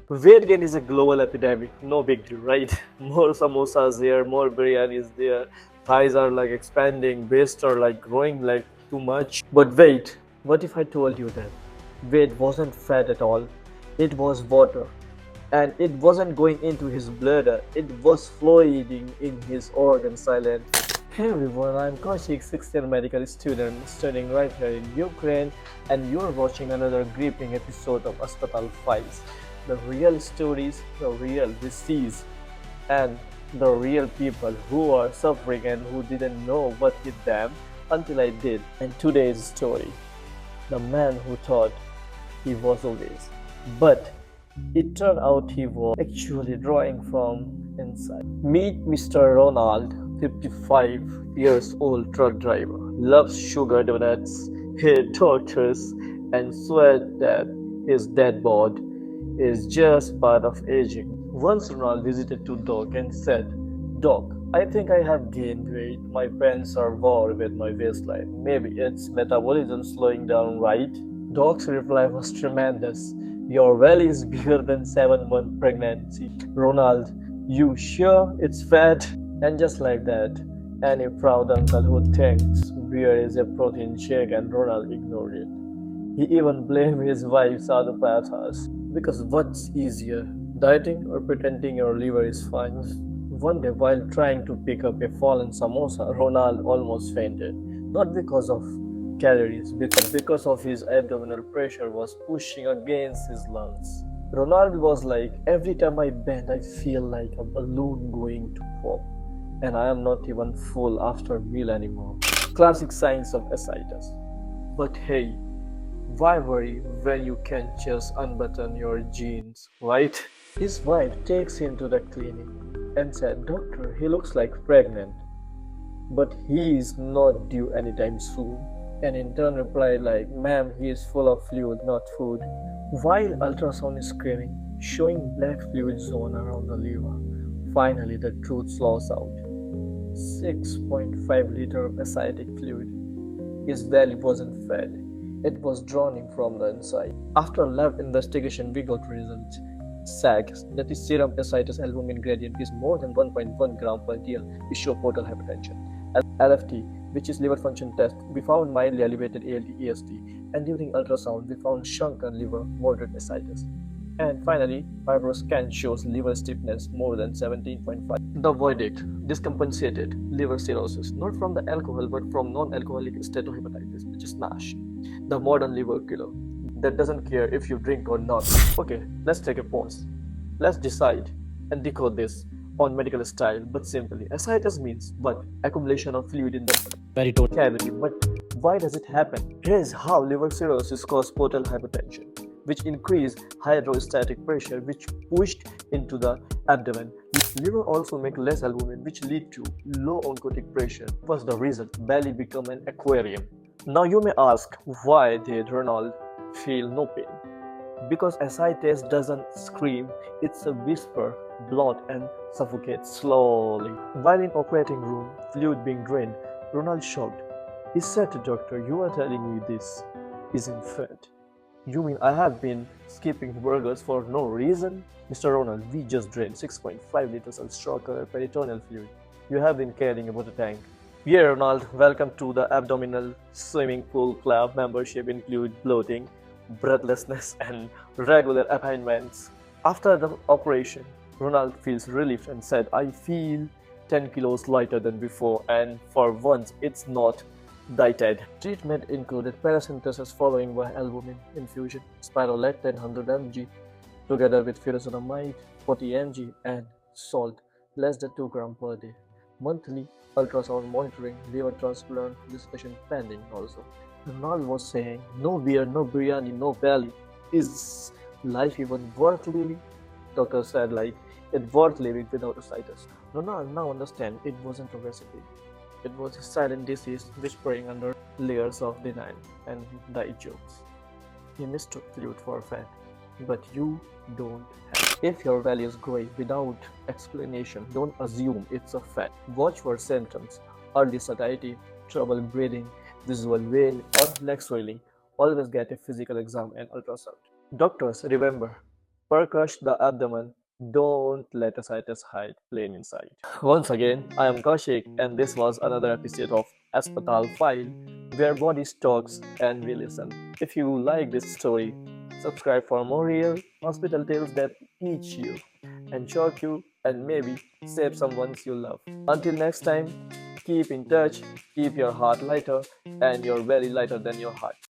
Weight gain is a global epidemic, no big deal, right? More samosas here, more biryanis there, thighs are like expanding, breasts are like growing like too much. But wait, what if I told you that weight wasn't fat at all? It was water. And it wasn't going into his bladder, it was flowing in his organs silently. Hey everyone, I'm Kaushik, 6th-year medical student studying right here in Ukraine, and you're watching another gripping episode of Hospital Files. The real stories, the real disease, and the real people who are suffering and who didn't know what hit them until I did. And today's story, the man who thought he was obese, but it turned out he was actually drawing from inside. Meet Mr. Ronald, 55 years old truck driver, loves sugar donuts, hates doctors, and swears that his dead bod is just part of aging. Once Ronald visited to Doc and said, "Doc, I think I have gained weight. My pants are worn with my waistline. Maybe it's metabolism slowing down, right?" Doc's reply was tremendous. "Your belly is bigger than 7-month pregnancy. Ronald, you sure it's fat?" And just like that, any proud uncle who thinks beer is a protein shake, and Ronald ignored it. He even blamed his wife's aloo parathas. Because what's easier, dieting or pretending your liver is fine? One day, while trying to pick up a fallen samosa, Ronald almost fainted. Not because of calories, but because of his abdominal pressure was pushing against his lungs. Ronald was like, "Every time I bend, I feel like a balloon going to pop, and I am not even full after a meal anymore." Classic signs of ascites. But hey, why worry when you can just unbutton your jeans, right? His wife takes him to the clinic and said, "Doctor, he looks like pregnant, but he is not due anytime soon." And in turn replied like, "Ma'am, he is full of fluid, not food." While ultrasound is screaming, showing black fluid zone around the liver. Finally, the truth slows out. 6.5 liter of ascitic fluid. His belly wasn't fed. It was drowning from the inside. After lab investigation, we got results. SAG, that is serum ascites albumin gradient, is more than 1.1 gram per dl. We show portal hypertension. LFT, which is liver function test, we found mildly elevated ALT EST, and during ultrasound we found shrunken liver, moderate ascites. And finally, fibroscan shows liver stiffness more than 17.5. The verdict: decompensated liver cirrhosis, not from the alcohol but from non-alcoholic steatohepatitis, which is NASH. The modern liver killer that doesn't care if you drink or not. Okay, let's take a pause. Let's decide and decode this on medical style, but simply. Ascites means what? Accumulation of fluid in the peritoneal cavity. But why does it happen? Here's how liver cirrhosis causes portal hypertension, which increased hydrostatic pressure, which pushed into the abdomen. Liver also make less albumin, which lead to low oncotic pressure. What's the result? Belly become an aquarium. Now you may ask, why did Ronald feel no pain? Because ascites doesn't scream, it's a whisper, bloat and suffocates slowly. While in operating room, fluid being drained, Ronald shocked. He said to doctor, "You are telling me this isn't fat? You mean I have been skipping burgers for no reason?" "Mr. Ronald, we just drained 6.5 liters of stronger peritoneal fluid. You have been carrying about a tank." "Yeah, Ronald, welcome to the abdominal swimming pool club. Membership include bloating, breathlessness, and regular appointments." After the operation, Ronald feels relieved and said, "I feel 10 kilos lighter than before, and for once it's not dieted." Treatment included paracentesis following by albumin infusion, spironolactone 100 mg, together with furosemide 40 mg, and salt less than 2 grams per day. Monthly ultrasound monitoring, liver transplant discussion pending also. Ronald was saying, "No beer, no biryani, no belly. Is life even worth living?" Doctor said like, "It's worth living without ascites." Ronald now understand it wasn't obesity. It was a silent disease whispering under layers of denial and diet jokes. He mistook fluid for fat, but you don't have. If your belly is growing without explanation, don't assume it's a fat. Watch for symptoms: early satiety, trouble breathing, visual pain, or leg swelling. Always get a physical exam and ultrasound. Doctors, remember, Percuss the abdomen. Don't let ascites hide plain inside. Once again, I am Kaushik, and this was another episode of Aspatal File, where bodies talks and we listen. If you like this story, subscribe for more real hospital tales that teach you and shock you and maybe save someone you love. Until next time, keep in touch, keep your heart lighter, and your belly lighter than your heart.